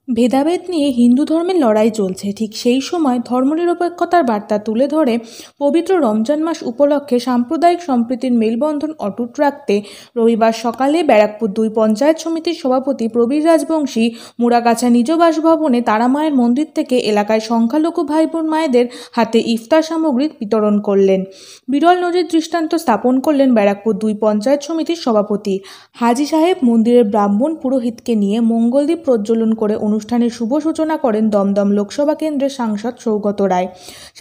ভেদাভেদ নিয়ে হিন্দু ধর্মের লড়াই চলছে, ঠিক সেই সময় ধর্মনিরপেক্ষতার বার্তা তুলে ধরে পবিত্র রমজান মাস উপলক্ষে সাম্প্রদায়িক সম্প্রীতির মেলবন্ধন অটুট রাখতে রবিবার সকালে ব্যারাকপুর 2 পঞ্চায়েত সমিতির সভাপতি প্রবীর রাজবংশী মুড়াগাছা নিজ বাসভবনে তারামায়ের মন্দির থেকে এলাকায় সংখ্যালঘু ভাই বোন মায়েদের হাতে ইফতার সামগ্রী বিতরণ করলেন। বিরল নজির দৃষ্টান্ত স্থাপন করলেন ব্যারাকপুর 2 পঞ্চায়েত সমিতির সভাপতি হাজি সাহেব। মন্দিরের ব্রাহ্মণ পুরোহিতকে নিয়ে মঙ্গলদীপ প্রজ্বলন করে অনুষ্ঠানের শুভ সূচনা করেন দমদম লোকসভা কেন্দ্রের সাংসদ সৌগত রায়।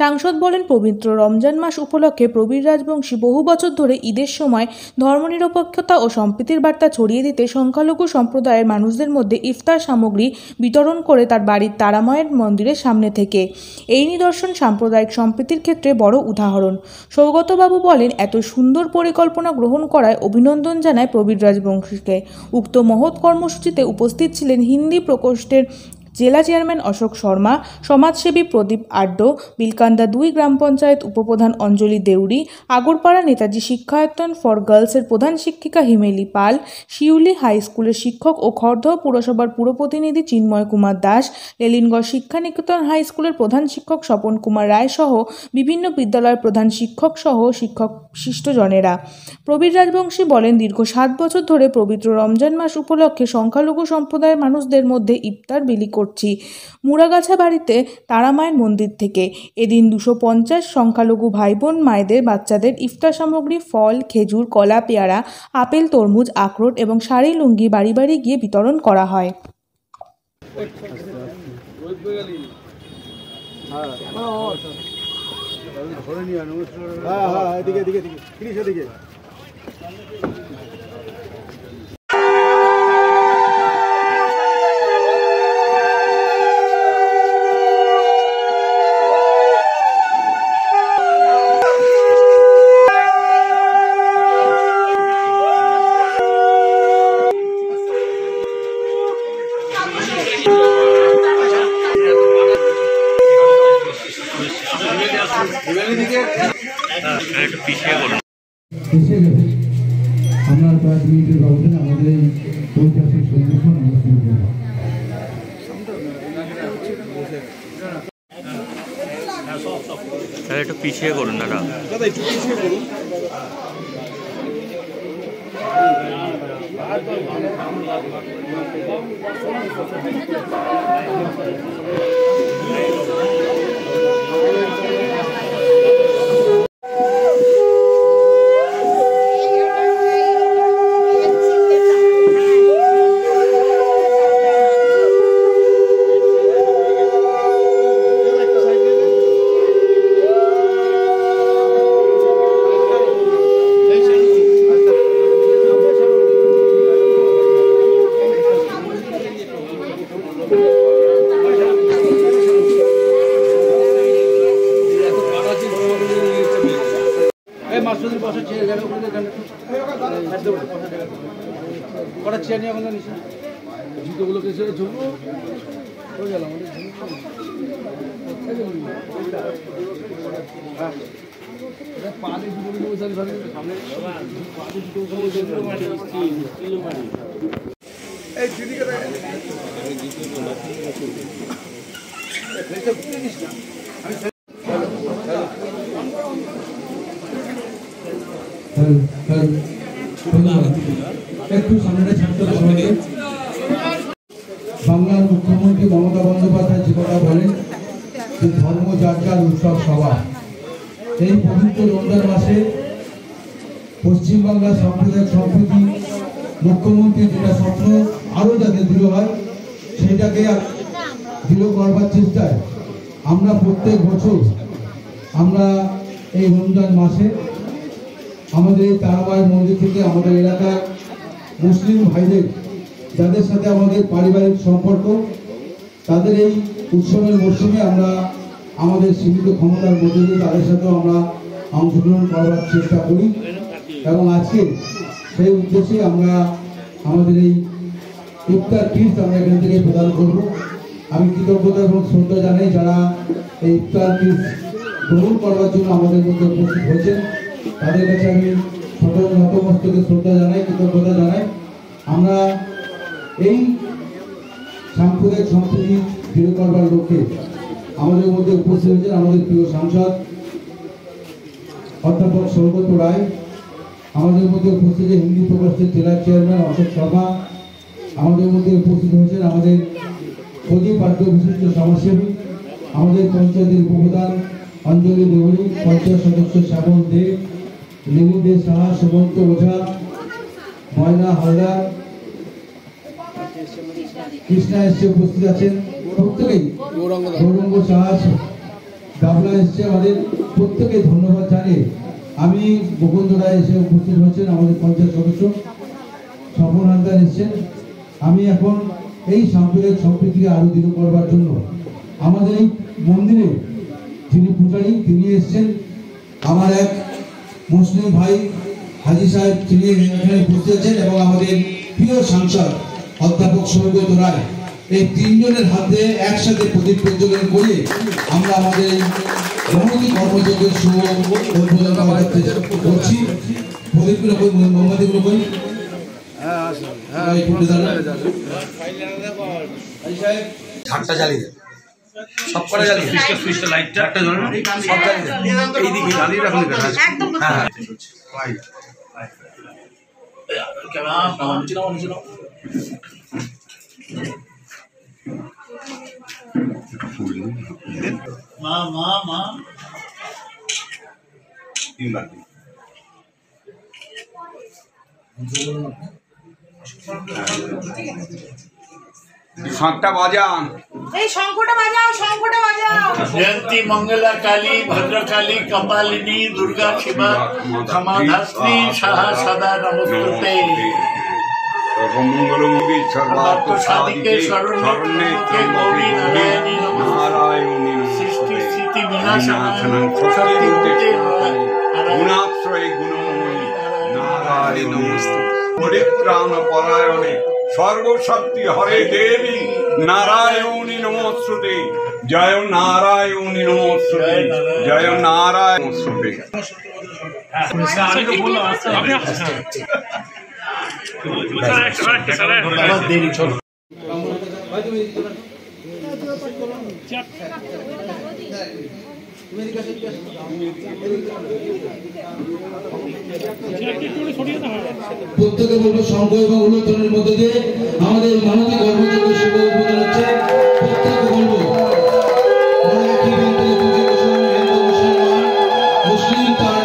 সাংসদ বলেন, পবিত্র রমজান মাস উপলক্ষে প্রবীর রাজবংশী বহু বছর ধরে ঈদের সময় ধর্মনিরপেক্ষতা ও সম্প্রীতির বার্তা ছড়িয়ে দিতে সংখ্যালঘু সম্প্রদায়ের মানুষদের মধ্যে ইফতার সামগ্রী বিতরণ করে তার বাড়ির তারামায়ের মন্দিরের সামনে থেকে। এই নিদর্শন সাম্প্রদায়িক সম্প্রীতির ক্ষেত্রে বড় উদাহরণ। সৌগতবাবু বলেন, এত সুন্দর পরিকল্পনা গ্রহণ করায় অভিনন্দন জানায় প্রবীর রাজবংশীকে। উক্ত মহৎ কর্মসূচিতে উপস্থিত ছিলেন হিন্দি প্রকোষ্ঠের জেলা চেয়ারম্যান অশোক শর্মা, সমাজসেবী প্রদীপ আড্ডো, বিলকান্দা 2 গ্রাম পঞ্চায়েত উপপ্রধান অঞ্জলি দেউরি, আগরপাড়া নেতাজি শিক্ষায়তন ফর গার্লসের প্রধান শিক্ষিকা হিমেলি পাল, শিউলি হাই স্কুলের শিক্ষক ও খড়দহ পুরসভার পুরপ্রতিনিধি চিন্ময় কুমার দাস, লেলিনগড় শিক্ষানিকেতন হাই স্কুলের প্রধান শিক্ষক স্বপন কুমার রায় সহ বিভিন্ন বিদ্যালয়ের প্রধান শিক্ষক সহ শিক্ষক শিষ্টজনেরা। প্রবীর রাজবংশী বলেন, দীর্ঘ 7 বছর ধরে পবিত্র রমজান মাস উপলক্ষে সংখ্যালঘু সম্প্রদায়ের মানুষদের মধ্যে ইফতার বিলি করছি মুড়াগাছা বাড়িতে তারামায়ের মন্দির থেকে। এদিন 250 সংখ্যালঘু ভাই বোন মায়েদের বাচ্চাদের ইফতার সামগ্রী ফল, খেজুর, কলা, পেয়ারা, আপেল, তরমুজ, আখরোট এবং শাড়ি লুঙ্গি বাড়ি বাড়ি গিয়ে বিতরণ করা হয়। আমরা 5 মিনিটের ব্যবধানে আমাদের এই ঐতিহাসিক সন্ধিক্ষণ আমরা শুরু করব। একটু পিছিয়ে করুন দাদা, একটু পিছিয়ে করুন। জুতোগুলো কেসে ঝুঁকবো হয়ে গেল আমাদের পানি জুতোগুলো সামনে পানি জুতো একটু সামনে ছাড়তে হবে। বাংলার মুখ্যমন্ত্রী মমতা বন্দ্যোপাধ্যায় যে কথা বলেন যে ধর্ম যার যার উৎসব সবার, এই পবিত্র রমজান মাসে পশ্চিমবাংলার সাম্প্রদায়িক সম্প্রীতি মুখ্যমন্ত্রীর যেটা স্বপ্ন আরও যাতে দৃঢ় হয় সেটাকে দৃঢ় করবার চেষ্টায় আমরা প্রত্যেক বছর আমরা এই রমজান মাসে আমাদের এই তারামায়ের মন্দির থেকে আমাদের এলাকার মুসলিম ভাইদের যাদের সাথে আমাদের পারিবারিক সম্পর্ক, তাদের এই উৎসবের মরশুমে আমরা আমাদের সীমিত ক্ষমতার মধ্যে দিয়ে তাদের সাথেও আমরা অংশগ্রহণ করার চেষ্টা করি এবং আজকে সেই উদ্দেশ্যে আমরা আমাদের এই ইফতার কিটস আমরা এখান থেকে প্রদান করব। আমি কৃতজ্ঞতা এবং শ্রদ্ধা জানাই যারা এই ইফতার কিটস গ্রহণ করবার জন্য আমাদের মধ্যে উপস্থিত হয়েছেন, তাদের কাছে আমি নতমস্তকে শ্রদ্ধা জানাই, কৃতজ্ঞতা জানাই। আমরা এই সাম্প্রদায়িক সম্প্রীতি দৃঢ় করবার লক্ষ্যে আমাদের মধ্যে উপস্থিত হয়েছেন আমাদের প্রিয় সাংসদ অধ্যাপক সৌগত রায়, আমাদের মধ্যে উপস্থিত হিন্দি প্রকোষ্ঠের জেলার চেয়ারম্যান অশোক শর্মা, আমাদের মধ্যে উপস্থিত হয়েছেন আমাদের প্রতিপাদ্য বিশিষ্ট সমাজসেবী, আমাদের পঞ্চায়েতের উপপ্রধান অঞ্জলি দেউরি, পঞ্চায়েত সদস্য শ্যামল দে, লেবু দে সাহা, সুমন্ত ওঝা, ময়না হালদার, কৃষ্ণা এসছে উপস্থিত আছেন প্রত্যেকেই, গৌরঙ্গ সাহা গাবলা এসছে, আমাদের প্রত্যেকে ধন্যবাদ জানিয়ে আমি মুকুন্দ রায় এসে উপস্থিত হচ্ছেন, আমাদের পঞ্চায়েত সদস্য স্বপন হালদার এসছেন। আমি এখন এই সাম্প্রদায়িক সম্প্রীতিকে আরো দৃঢ় করবার জন্য আমাদের এই মন্দিরে যিনি পূজারী তিনি এসছেন, আমার এক মুসলিম ভাই হাজি সাহেব তিনি এখানে উপস্থিত আছেন, এবং আমাদের প্রিয় সাংসদ অধ্যাপক সৌগত রায়। এই তিনজনের হাতে একসাথে প্রদীপ প্রজ্বলন করে আমরা আমাদের এই মহতি কর্মযজ্ঞের শুভ উদ্বোধন করছি। প্রদীপগুলো মোমবাতিগুলো কই ঝাড়টা জ্বালিয়ে দেন, সব করে জ্বালিয়ে সুইচটা লাইটটা একটা জ্বলে সব জ্বালিয়ে দেন, এইদিকে জ্বালিয়ে রাখুন। হ্যাঁ মা মা মা শঙ্খটা বাজান, এই শঙ্খটা বাজাও, শঙ্খটা বাজাও। जयंती मंगला काली भद्रकाली कपालिनी दुर्गा शिवा क्षमाधास्त्री साहा सदा नमस्ते। सर्वमंगलमूर्ति सर्वार्थ साधिके शरण्ये गौरी नारायणी नारायणी सृष्टि स्थिति विनाशनाय शक्तिते गुणाश्रय गुणमयी नारायण नमस्ते। परित्राण परायणे सर्वशक्ति हरे देवी नारायणी नमोस्तुते। जय नारायणी नमोस्तुते, जय नारायण नमोस्तुते। প্রত্যেকে বলবো সংঘ এবং উন্নতনের মধ্যে দিয়ে আমাদের মানবিক কর্মযোগ্য শুভ উদ্বোধন হচ্ছে। প্রত্যেকে বলবো মুসলিম তার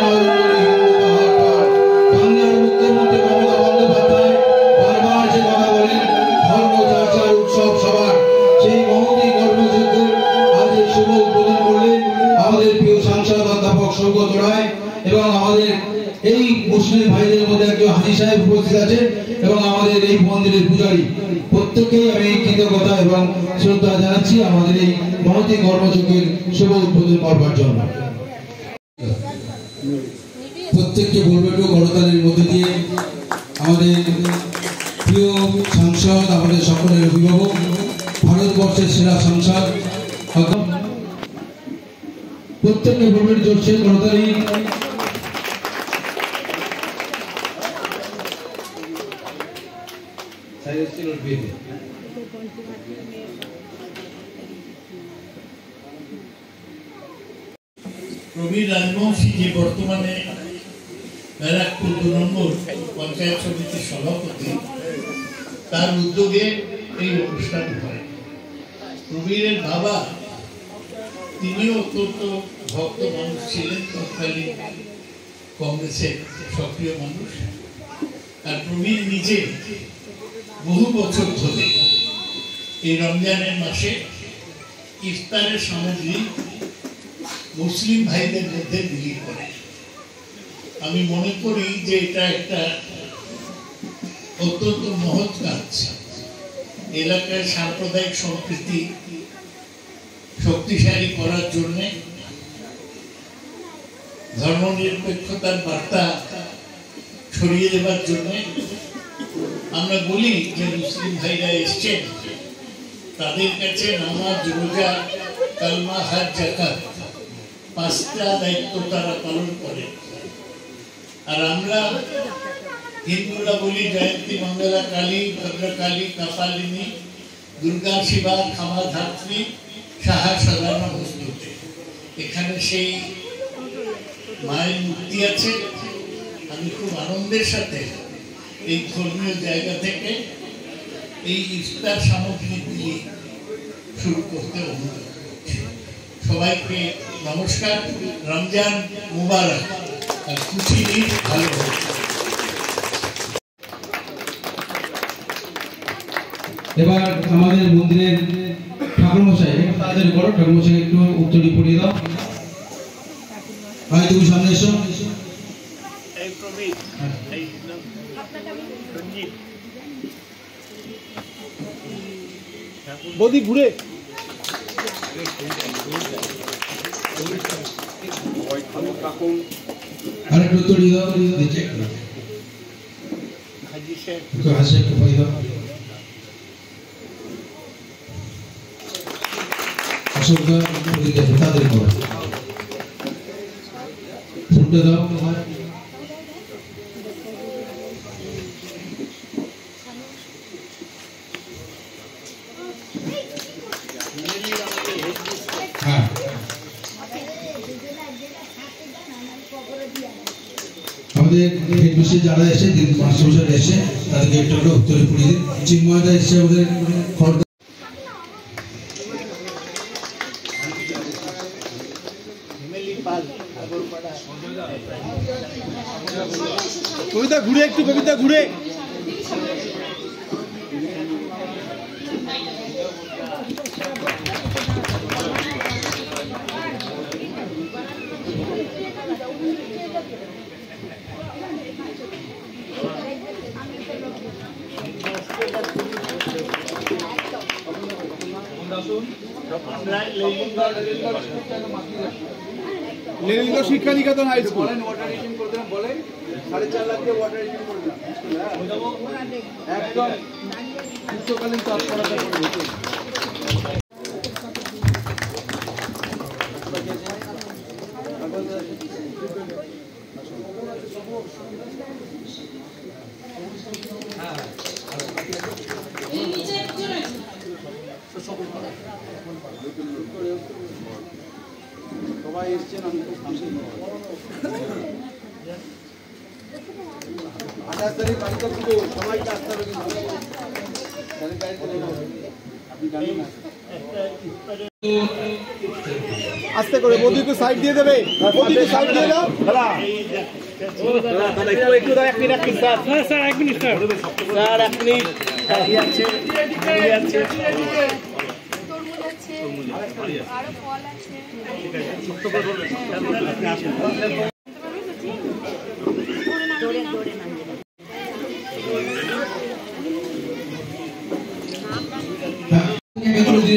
বাংলার মুখ্যমন্ত্রী মমতা বন্দ্যোপাধ্যায় বারবার যে কথা বলেন ধর্ম যাচার উৎসব সবার, সেই মহতি কর্মযোগ্য আজ এই শুভ উদ্বোধন করলেন আমাদের প্রিয় সাংসদ অধ্যাপক সৌগত রায়, এবং আমাদের এই মুসলিম ভাইদের মধ্যে একজন হাজি সাহেব উপস্থিত আছেন, এবং আমাদের এই মন্দিরের পূজারী। প্রত্যেককেই আমি কৃতজ্ঞতা এবং শ্রদ্ধা জানাচ্ছি আমাদের এই মহতি কর্মযজ্ঞের শুভ উদ্বোধন করবার জন্য। প্রত্যেককে বলবো একটু করতালির মধ্যে দিয়ে আমাদের প্রিয় সাংসদ, আমাদের সকলের অভিভাবক, ভারতবর্ষের সেরা সাংসদ, প্রত্যেককে বলবেন জোরসে করতালি। প্রবীর রাজবংশী যে বর্তমানে ব্যারাকপুর 2 নম্বর পঞ্চায়েত সমিতির সভাপতি, তার উদ্যোগে এই অনুষ্ঠান হয়। প্রবীরের বাবা তিনিও অত্যন্ত ভক্ত মানুষ ছিলেন, তৎকালীন কংগ্রেসের সক্রিয় মানুষ। আর প্রবীর নিজে বহু বছর ধরে এই রমজানের মাসে ইফতারের সামগ্রী মুসলিম ভাইদের মধ্যে বিলি করে। আমি মনে করি যে এটা একটা অত্যন্ত মহৎ কাজ। এলাকার সাম্প্রদায়িক সম্প্রীতি শক্তিশালী করার জন্য, ধর্মনিরপেক্ষতার বার্তা ছড়িয়ে দেবার জন্য আমরা বলি যে মুসলিম ভাইরা এসছেন, তাদের কাছে নামাজ, রোজা, কালমা, হজ, যাকাত 5টা দায়িত্ব তারা পালন করে। আর আমরা হিন্দুরা বলি জয়ন্তী মঙ্গলা কালী ভদ্রকালী কপালিনী দুর্গা শিবা ক্ষমা ধাত্রী সাহা সাধারণ বস্তুতে এখানে সেই মায়ের মূর্তি আছে। আমি খুব আনন্দের সাথে এই ধর্মীয় জায়গা থেকে এই ইফতার সামগ্রী দিয়ে শুরু করতে অনুরোধ করছি। সবাইকে নমস্কার, রমজান মুবারক আর খুশি ঈদ ভালো হোক। এবার আমাদের মন্দিরের ঠাকুরমশাই একটু তাড়াতাড়ি করো, ঠাকুরমশাই একটু উত্তরটি পড়িয়ে দাও। ভাই তুমি সামনে এসো। বদি ঘুরে আরেকটু উত্তরটি দাও, দিচ্ছে একটু হাসি একটু পড়িয়ে দাও। অসংখ্য তাড়াতাড়ি করো, ফুটে দাও। হ্যাঁ আমাদের হেড মিস্ত্রি যারা এসে মাস্টারমশাইরা এসে তাদেরকে একটু করে উত্তরে পড়িয়ে দিন। চিন্ময়দা এসে আমাদের কবিতা ঘুরে একটু, কবিতা ঘুরে লেলিঙ্গ শিক্ষা নিকেতন হাই স্কুল বলেন 4.5 লাখ দিয়ে ওয়াটার রিডিং করে দিলাম একদম গ্রীষ্মকালীন চাষ করাটা করে সবাই এসছেন, আমি খুব খুশি। 28 তারিখ বাড়িতে পুজো, সবাইকে আসতে হবে কিন্তু আপনি জানেন না। আস্তে করে বৌদি একটু সাইড দিয়ে দেবে, বৌদি একটু সাইড দিয়ে দাও। একটু দাও, 1 minute sir. Sir 1 minute sir, sir 1 minute আছে আরো ফল আছে।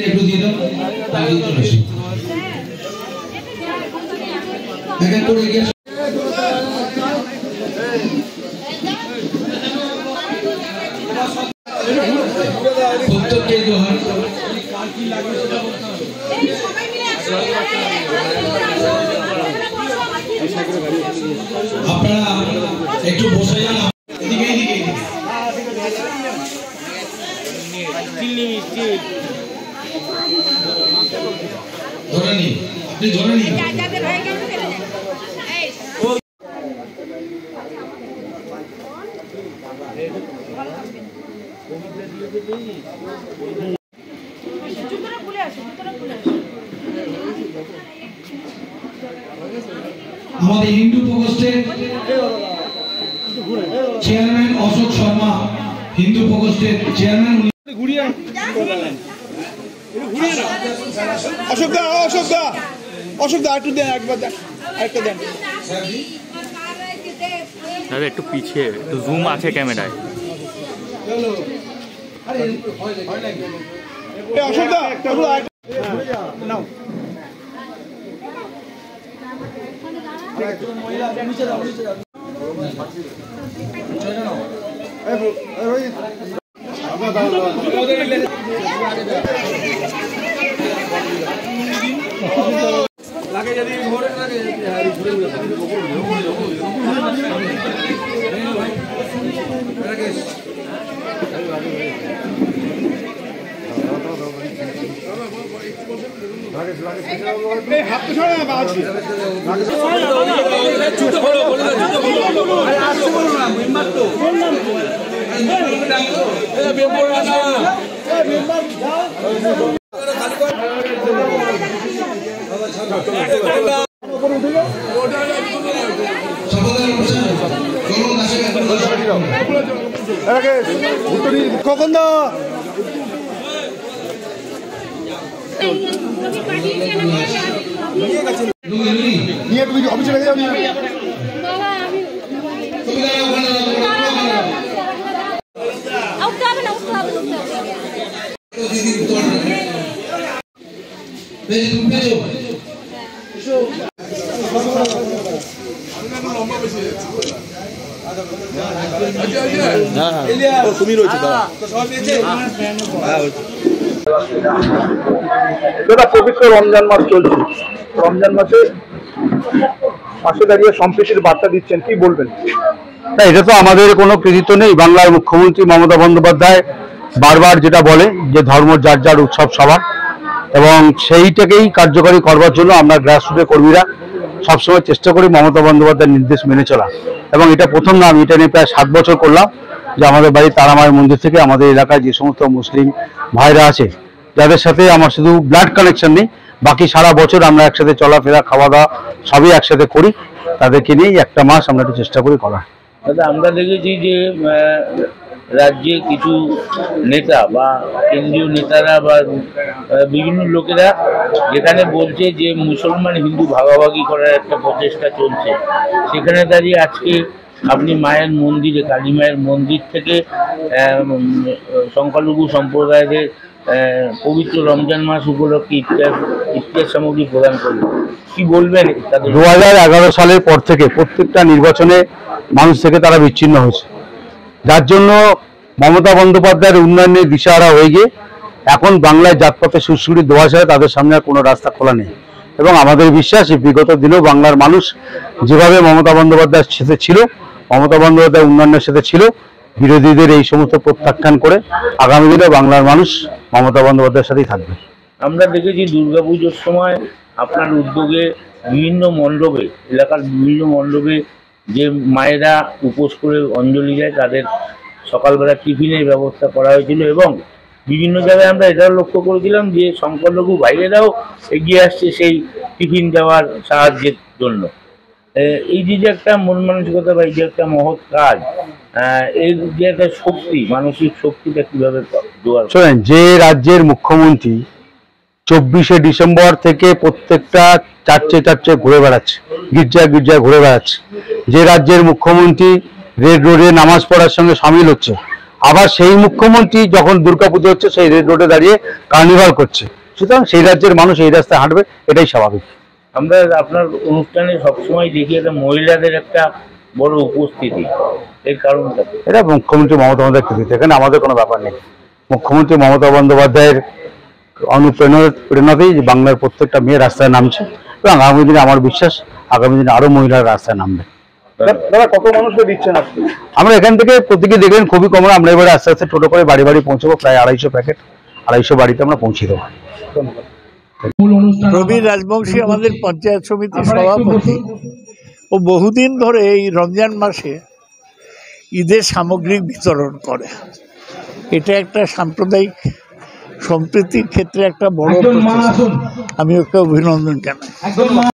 একটু দিয়ে দাও, তাহলে চলে আসি। এক এক করে এগিয়ে প্রত্যেককে জোহার। আপনারা একটু বসে যান, এদিকে এদিকে ধরে নিন, আপনি ধরে নিন। আমাদের হিন্দু প্রকোষ্ঠের চেয়ারম্যান অশোক শর্মা, হিন্দু প্রকোষ্ঠের চেয়ারম্যান। অশোক দা একটু দেন, একবার দেন, আরেকটা দেন। দাদা একটু পিছিয়ে, একটু জুম আছে ক্যামেরায়। অশোক দা নাও। লাগে যদি ঘরে লাগে ঘুরে কখন দা নিয়ে তুমি অফিসে লেগে যাও তুমি রয়েছে দাদা পবিত্র রমজান মাস চলছে রমজান মাসে পাশে দাঁড়িয়ে সম্প্রীতির বার্তা দিচ্ছেন কি বলবেন না এটা তো আমাদের কোনো কৃতিত্ব নেই বাংলার মুখ্যমন্ত্রী মমতা বন্দ্যোপাধ্যায় বারবার যেটা বলে যে ধর্ম যার যার উৎসব সবার এবং সেইটাকেই কার্যকরী করবার জন্য আমরা গ্রাসরুটের কর্মীরা সবসময় চেষ্টা করি মমতা বন্দ্যোপাধ্যায়ের নির্দেশ মেনে চলা এবং এটা প্রথম না আমি এটা নিয়ে প্রায় 7 বছর করলাম যে আমাদের বাড়ি তারামায়ের মন্দির থেকে আমাদের এলাকায় যে সমস্ত মুসলিম ভাইরা আছে যাদের সাথে আমার শুধু ব্লাড কানেকশন নেই বাকি সারা বছর আমরা একসাথে চলাফেরা খাওয়া দাওয়া সবই একসাথে করি তাদেরকে নিয়েই একটা মাস আমরা একটু চেষ্টা করি করার দাদা আমরা দেখেছি যে রাজ্যে কিছু নেতা বা কেন্দ্রীয় নেতারা বা বিভিন্ন লোকেরা যেখানে বলছে যে মুসলমান হিন্দু ভাগাভাগি করার একটা প্রচেষ্টা চলছে সেখানে দাঁড়িয়ে আজকে আপনি মায়ের মন্দিরে কালী মায়ের মন্দির থেকে সংখ্যালঘু সম্প্রদায়দের পবিত্র রমজান মাস উপলক্ষে ইফতার সামগ্রী প্রদান করলেন কি বলবেন? 2011 সালের পর থেকে প্রত্যেকটা নির্বাচনে মানুষ থেকে তারা বিচ্ছিন্ন হয়েছে যার জন্য মমতা বন্দ্যোপাধ্যায়ের উন্নয়নের দিশাহারা হয়ে গিয়ে এখন বাংলায় জাতপাতের সুশ্রুতি দেওয়া ছাড়া তাদের সামনে আর কোনো রাস্তা খোলা নেই এবং আমাদের বিশ্বাস বিগত দিনেও বাংলার মানুষ যেভাবে মমতা বন্দ্যোপাধ্যায়ের সাথে ছিল মমতা বন্দ্যোপাধ্যায় উন্নয়নের সাথে ছিল বিরোধীদের এই সমস্ত প্রত্যাখ্যান করে আগামী দিনে বাংলার মানুষ মমতা বন্দ্যোপাধ্যায়ের সাথেই থাকবে। আমরা দেখেছি দুর্গাপুজোর সময় আপনার উদ্যোগে বিভিন্ন মণ্ডপে এলাকার বিভিন্ন মণ্ডপে যে মায়েরা উপোস করে অঞ্জলি দেয় তাদের সকালবেলা টিফিনের ব্যবস্থা করা হয়েছিল এবং বিভিন্ন জায়গায় আমরা এটাও লক্ষ্য করেছিলাম যে সংখ্যালঘু ভাইয়েরাও এগিয়ে আসছে সেই টিফিন দেওয়ার সাহায্যের জন্য। এই যে একটা মন মানসিকতা বা এই যে একটা মহৎ কাজ এর যে একটা শক্তি মানসিক শক্তিটা কীভাবে জোগাড় শোনেন যে রাজ্যের মুখ্যমন্ত্রী 24শে ডিসেম্বর থেকে প্রত্যেকটা চার্চে ঘুরে বেড়াচ্ছে গির্জায় ঘুরে বেড়াচ্ছে যে রাজ্যের মুখ্যমন্ত্রী রেড রোডে নামাজ পড়ার সঙ্গে সামিল হচ্ছে আবার সেই মুখ্যমন্ত্রী যখন দুর্গাপুজো হচ্ছে সেই রেড রোডে দাঁড়িয়ে কার্নিভাল করছে সুতরাং সেই রাজ্যের মানুষ এই রাস্তায় হাঁটবে এটাই স্বাভাবিক। আমরা আপনার অনুষ্ঠানে সবসময় দেখি একটা মহিলাদের একটা বড় উপস্থিতি এর কারণটা এটা মুখ্যমন্ত্রী মমতা বন্দ্যোপাধ্যায়ের কৃতিত্ব এখানে আমাদের কোনো ব্যাপার নেই মুখ্যমন্ত্রী মমতা বন্দ্যোপাধ্যায়ের অনুপ্রেরণাতেই বাংলার প্রত্যেকটা মেয়ে রাস্তায় নামছে এবং আগামী দিনে আমার বিশ্বাস আগামী দিনে আরো মহিলারা রাস্তায় নামবে। দাদা কত মানুষকে দিচ্ছেন আপনি? আমরা এখান থেকে প্রত্যেকে দেখবেন খুবই কম আমরা এবারে আস্তে আস্তে টোটো করে বাড়ি বাড়ি পৌঁছবো প্রায় 250 প্যাকেট 250 বাড়িতে আমরা পৌঁছে দেবো। প্রবীর রাজবংশী আমাদের পঞ্চায়েত সমিতির সভাপতি ও বহুদিন ধরে এই রমজান মাসে ঈদের সামগ্রিক বিতরণ করে এটা একটা সাম্প্রদায়িক সম্প্রীতির ক্ষেত্রে একটা বড় প্রচেষ্টা আমি ওকে অভিনন্দন জানাই।